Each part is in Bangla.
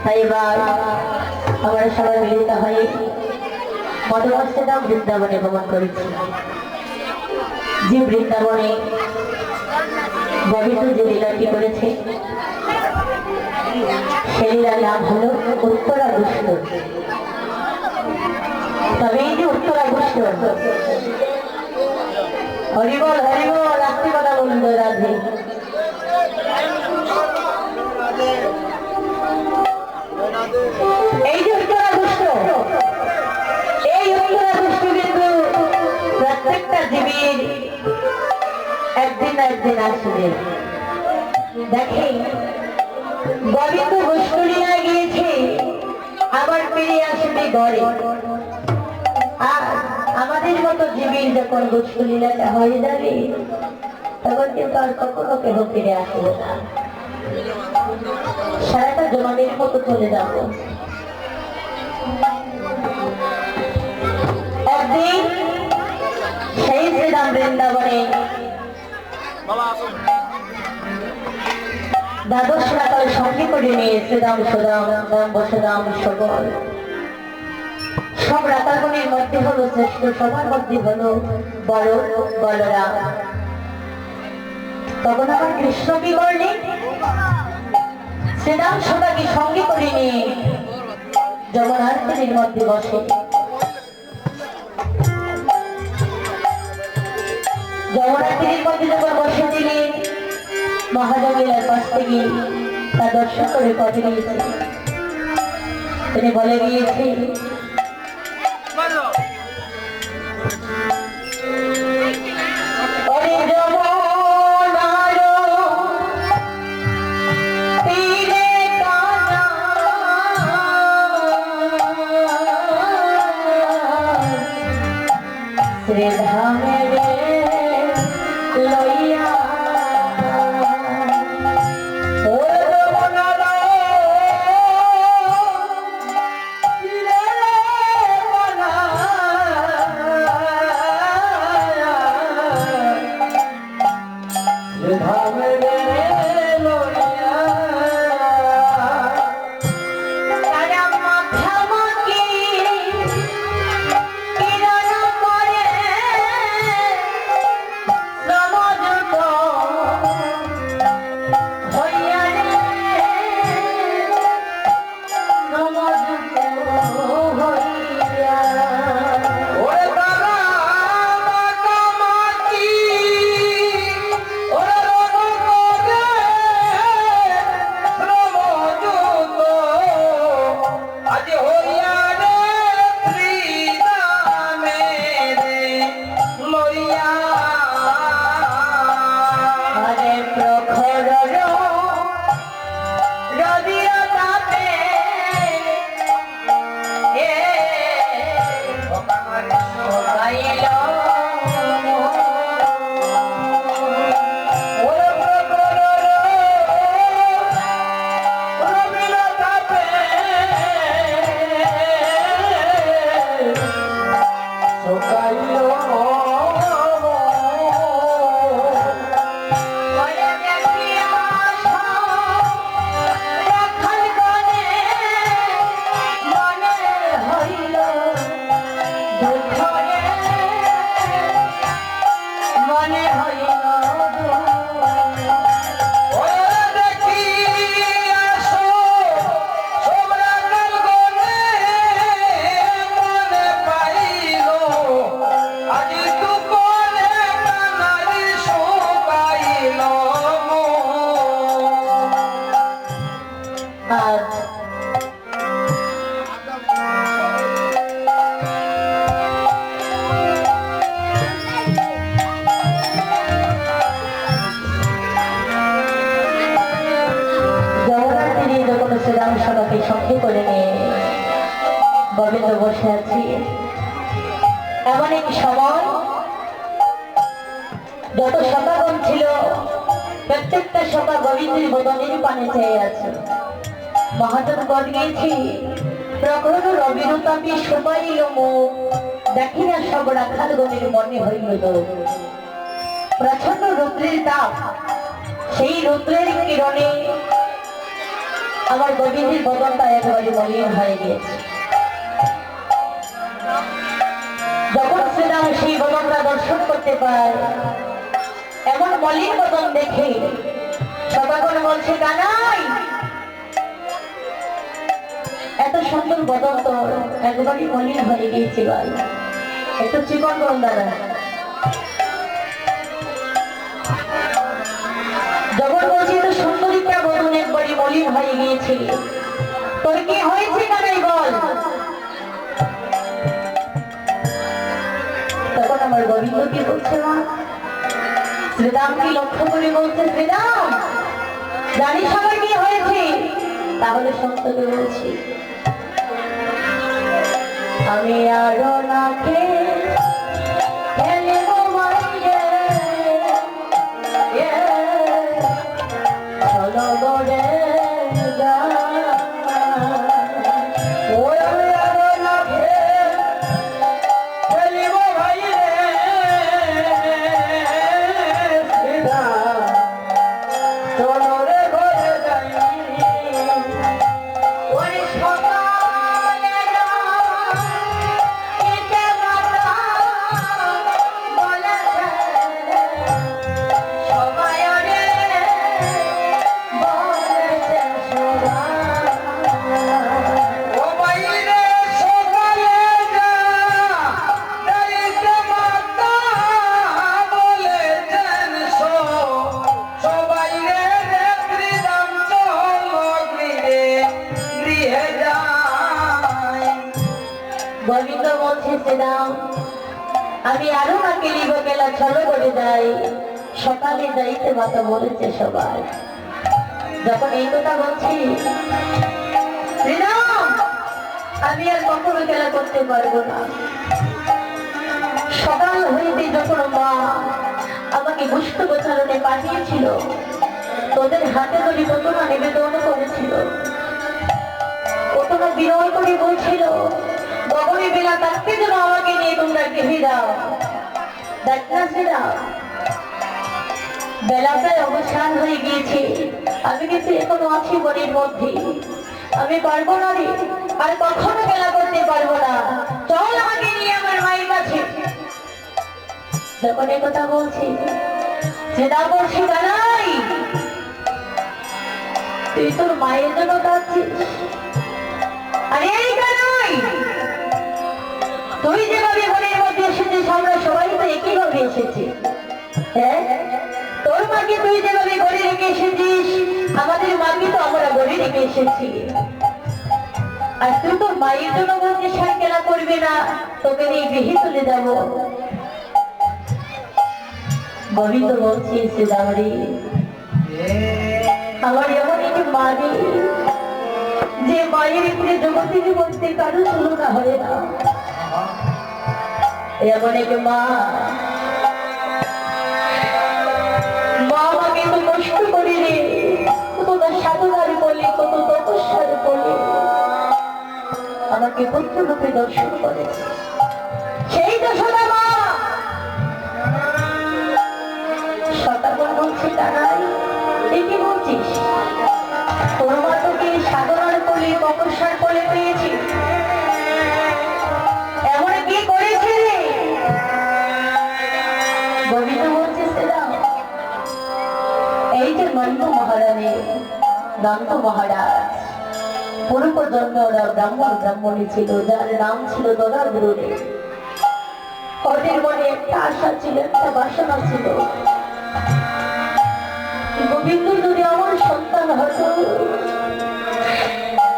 তাই এবার আমরা সবাই মিলিত হয়ে মদমস্তেদাম বৃন্দাবনে ভ্রমণ করেছি। যে বৃন্দাবনে গোবিন্দ যে লীলাটি করেছে সে লীলার নাম হল উত্তরাগুষ্ট। তবে এই যে উত্তরাগুষ্ট, হরিবল হরিবল রাত্রি কথা বলুন রাধে। এই যে উত্তরাগুষ্ট, এই উত্তরাগুষ্ট কিন্তু প্রত্যেকটা জীবীর একদিন না একদিন আসবে। দেখেন গোবিন্দ গোষ্ঠলীলা গিয়েছে, আবার ফিরে আসবে গড়ে। আর আমাদের মতো জীবীর যখন গোষ্ঠলীলাটা হয়ে যাবে তখন কিন্তু আর কখনো কেহ ফিরে আসবে না, সারাটা জমানের মতো চলে যাব। একদিন সেই শ্রীরাম বৃন্দাবনে দ্বাদশ রাকাল সঙ্গে করে নিয়ে শ্রীরাম সুদাম রাম বসুরাম সবল সব রাকালগণের মধ্যে হলো শ্রেষ্ঠ, সবার মধ্যে হলো বড় বলরাম। তখন আমার কৃষ্ণ কি করলেন, শ্রীরাম সুদাকে সঙ্গে করে নিয়ে যমুনার মধ্যে বসে। যমুনার মধ্যে যখন বসে দিলেন, মহাজমেলার পাশ থেকে তা দর্শন করে পথে গিয়েছে। তিনি বলে গিয়েছে, সঙ্গে করে নিয়ে গোবিন্দ বসে আছি। এমন এক সময় যত সকাগণ ছিল প্রত্যেকটা সকা গোবিন্দের বদনের পানে চেয়ে আছে। মহাজন গণ গিয়েছি, প্রখর রবির তাপে শোভাইল মুখ, দেখি না সব রাখাল গণের মনে হইল। প্রচন্ড রৌদ্রের তাপ সেই রৌদ্রের কিরণে আমার গোবিন্দের বদনটা একেবারে মলিন হয়ে গিয়েছে। যখন শ্রীরাম সেই বদনটা দর্শন করতে পায়, এমন মলিন বদন দেখে সবাই বলছে, কানাই এত সুন্দর বদন তো একবারই মলিন হয়ে গিয়েছে, ভাই একটু চিকন করুন দাদা। যখন বলছি তো সুন্দরীটা বদন একবারই মলিন হয়ে গিয়েছে, তোর কি হয়েছে কানাই বল। তখন আমার গোবিন্দ কি বলছে, মা শ্রীরামকে লক্ষ্য করে বলছে, শ্রীরাম জানিস আমার কি হয়েছে? তাহলে সত্যকে বলছি, আমি আরো নাকে চলো গড়ে গোবিন্দ বলছে, শ্রীরাম আমি আরো নাকি লিব গেলা চলো করে যাই, সকালে যাইতে মাতা বলেছে সবাই। যখন এই কথা বলছি, শ্রীরাম আমি আর কখনো খেলা করতে পারবো না। সকাল হইতে যখন মা আমাকে গুষ্ঠ গোচারণে পাঠিয়েছিল, তোদের হাতে ধরে কতটা নিবেদন করেছিল, কতটা বিনয় করে বলছিল, গগনে বেলা থাকতে যেন আমাকে নিয়ে তোমরা গেহে দাও। দেখ না শ্রীরাম, বেলা প্রায় অবসান হয়ে গিয়েছে, আমি কিন্তু এখনো আছি বনের মধ্যে, আমি পারবো না রে, আর কখনো খেলা করতে পারবো না, চল আমাকে নিয়ে আমার মায়ের কাছে। যখন কথা বলছি, শ্রীরাম বলছি, কানাই তুই তোর মায়ের জন্য কাঁদছিস? আরে এই কানাই, তুই যেভাবে বনের মধ্যে এসেছিস আমরা সবাই তো একইভাবে এসেছি। হ্যাঁ, তোর মাকে তুই যেভাবে গড়ে রেখে এসেছিস, আমাদের মাকে তো আমরা গড়ে রেখে এসেছি। আর তুই তোর মায়ের জন্য বলতে সার খেলা করবে না, তোকে নিয়ে গৃহে চলে যাব। গোবিন্দ বলছি, শ্রীরামরে আমার এমন একটি মা নেই যে মায়ের উপরে জগতের মধ্যে কারো তুলনা হয় না। এমন এক মা, মা আমাকে তো কষ্ট করে রে, কত সাধনার বলে, কত তপস্যার বলে আমাকে পুত্র রূপে দর্শন করে। সেই তো সদা মা সদাগর বলছে, কানাই এই কি বলছিস? তোর মা তোকে সাধনার বলে, তপস্যার বলে পেয়েছি, এমন কি করেছে রে? গোবিন্দ বলছে, এই যে নন্দ মহারানী, নন্দ মহারাজ পূর্ব জন্মে ওরা ব্রাহ্মণী ছিল, যার নাম ছিল দরাদ্রুরে। ওদের মনে একটা আশা ছিল, একটা বাসনা ছিল, গোবিন্দ যদি আমার সন্তান হতো,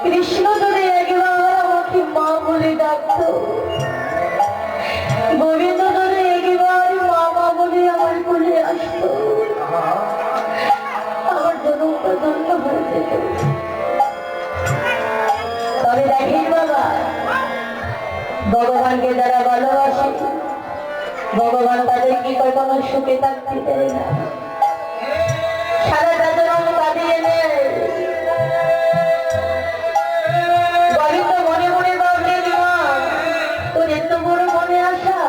কৃষ্ণ যদি একবার আমাকে মা বলে ডাকতো, গোবিন্দ যদি একবার মা বলে আমার কোলে আসতো, আমার জন্মটা ধন্য হয়ে যেত। তবে দেখেন বাবা, ভগবানকে যারা ভালোবাসে, ভগবান তাদের কি কখনো সুখে থাকতে দেয় না, সারাটা জন্ম কাঁদিয়ে নেয়। গোবিন্দ মনে মনে ভাবলেন, মা তোর এত বড় মনে আসা,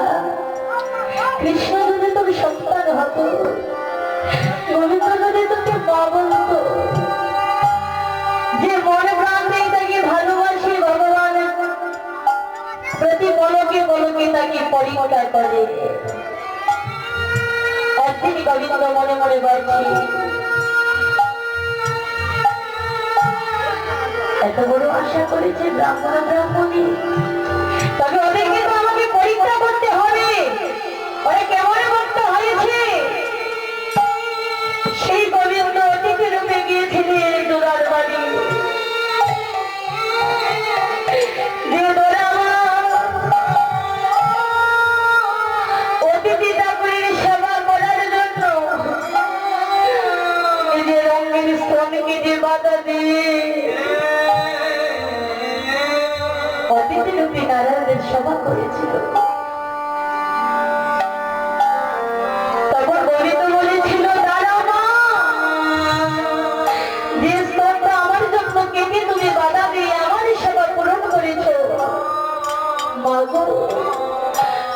কৃষ্ণ যদি তোর সন্তান হতো, গোবিন্দ যদি তোকে লোকে তাকে পরীক্ষা করে। একদিন গোবিন্দ মনে মনে বলছে, এত বড় আশা করেছে ব্রাহ্মণ ব্রাহ্মণী, তবে ওদেরকে তো আমাকে পরীক্ষা করতে হবে, ওরা কেমন ভক্ত হয়েছে। সেই গোবিন্দ অতিথি রূপে গিয়েছিলেন দোলার বাড়ি। অতিথি ঠাকুরের সেবা করার জন্য নিজের অঙ্গের শ্রমকে যে বাধা দিয়ে অতিথি রূপী নারায়ণের সেবা করেছিল। তখন গোবিন্দ বলেছিল, দাঁড়াও মা, যে স্তম্ভ আমার জন্য কেটে তুমি বাধা দিয়ে আমার সেবা পূরণ করেছ, মা গো,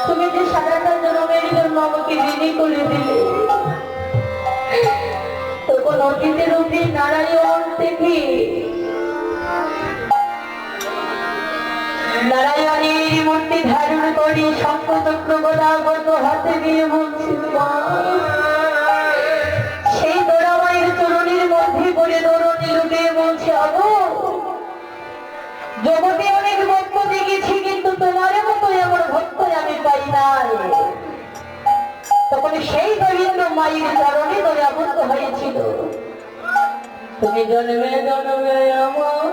তুমি যে সারাটা জন্মের জন্য আমাকে ঋণী করে দিলে। তখন অতিথি রূপী নারায়ণ থেকে নারায়ণের মূর্তি ধারণ করে শঙ্খ চক্র গদাগত হাতে নিয়ে বলছি, মা, সেই দোরামায়ের চরণের মধ্যে পড়ে দৌড়নি লুটিয়ে বলছে, আগো, জগতে অনেক ভক্ত দেখেছি, কিন্তু তোমার মতো এমন ভক্ত আমি পাই নাই। তখন সেই গোবিন্দ মায়ের চরণে ধরে আবদ্ধ হয়েছিল, তুমি জন্মে জন্মে আমার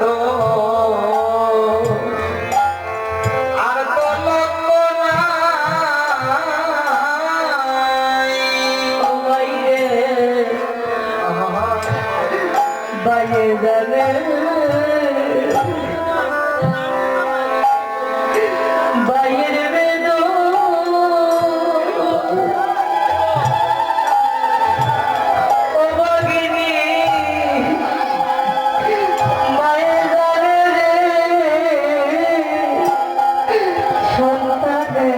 তো আর তো লক্ষ্য নাই বাইরে জানে বাইরে বেদো ও ভগিনী বাইরে জানে রে সন্তানে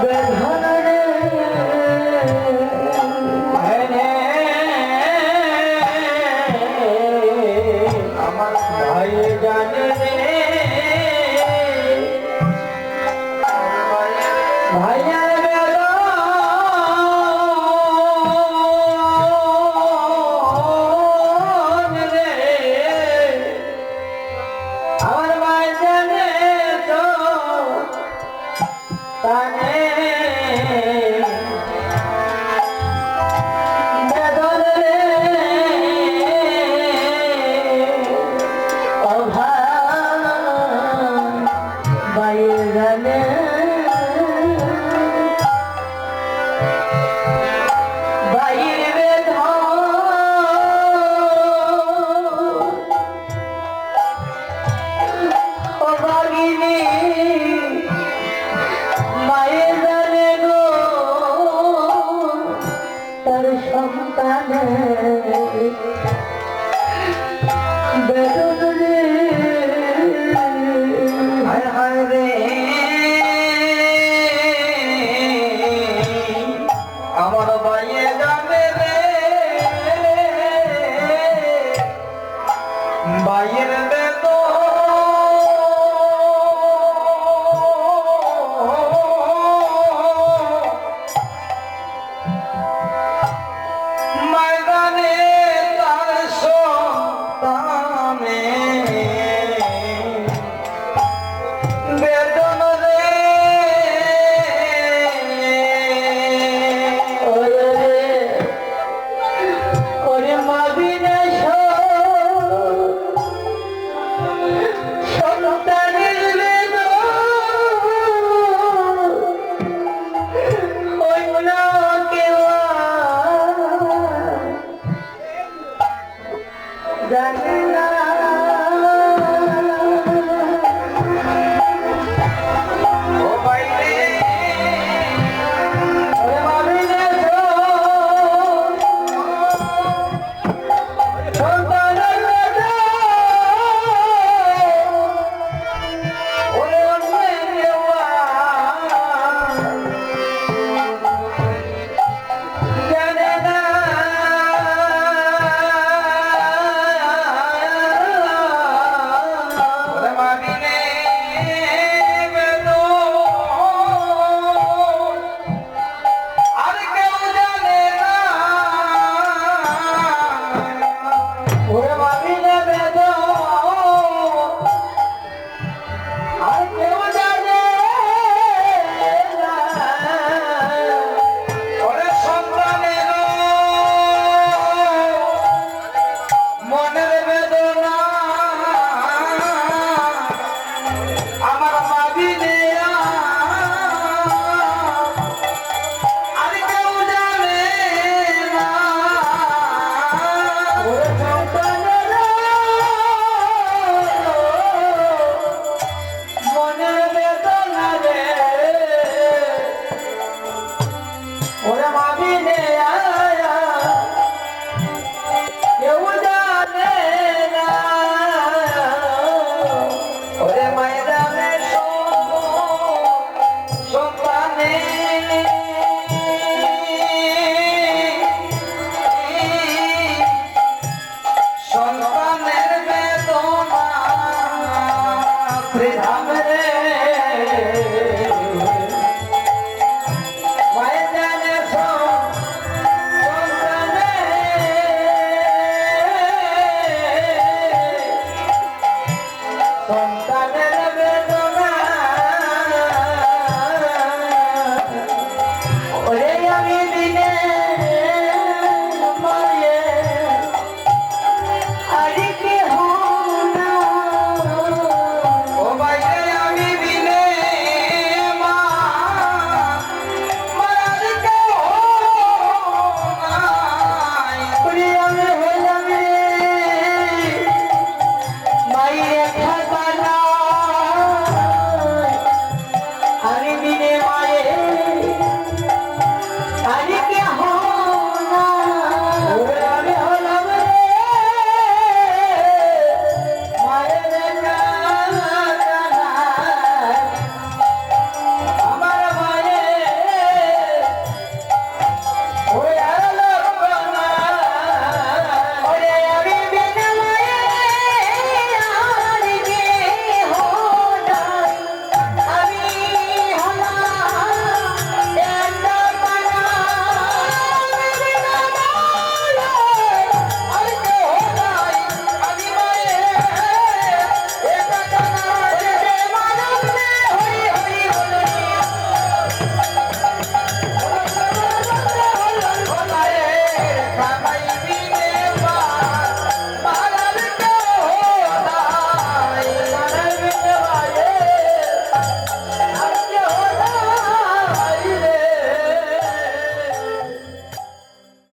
বেদনা রে আমার ভাই জানে রে ভাইয়ার বেদন রে আমার ভাই জানে তো তানে বেদন রে ও ভাই বাইরে জানে বাইরে বেদন ও ভগিনী মায়ে জানে গো তার সন্তানে বেদন রে হায় হায় রে আমার ভাইয়ে জানে রে ভাইয়ের ময়দানে তার সন্তানে বেদন রে ওরে ওরে মা বিনাশ সন্তানের বেদন অন্য কেউ জানে না ও বাইরে ওরে মা বিনাশ সন্তানের বেদন ওরে অন্য কেউ জানে না ওরে মাবিনে বেদন আর কেউ জানে না ওরে ভাবিলে বেদন আর কেউ জানে না ওরে সন্তানের মনের বেদনা আমার মাবিনে আর কেউ জানে না ওরে সন্তানের মনের বেদনা রে ওরে ভাবিলে কেউ জানে না ওরে ময়দানে সন্তানে সন্তানের বেদনা ত্রিধাম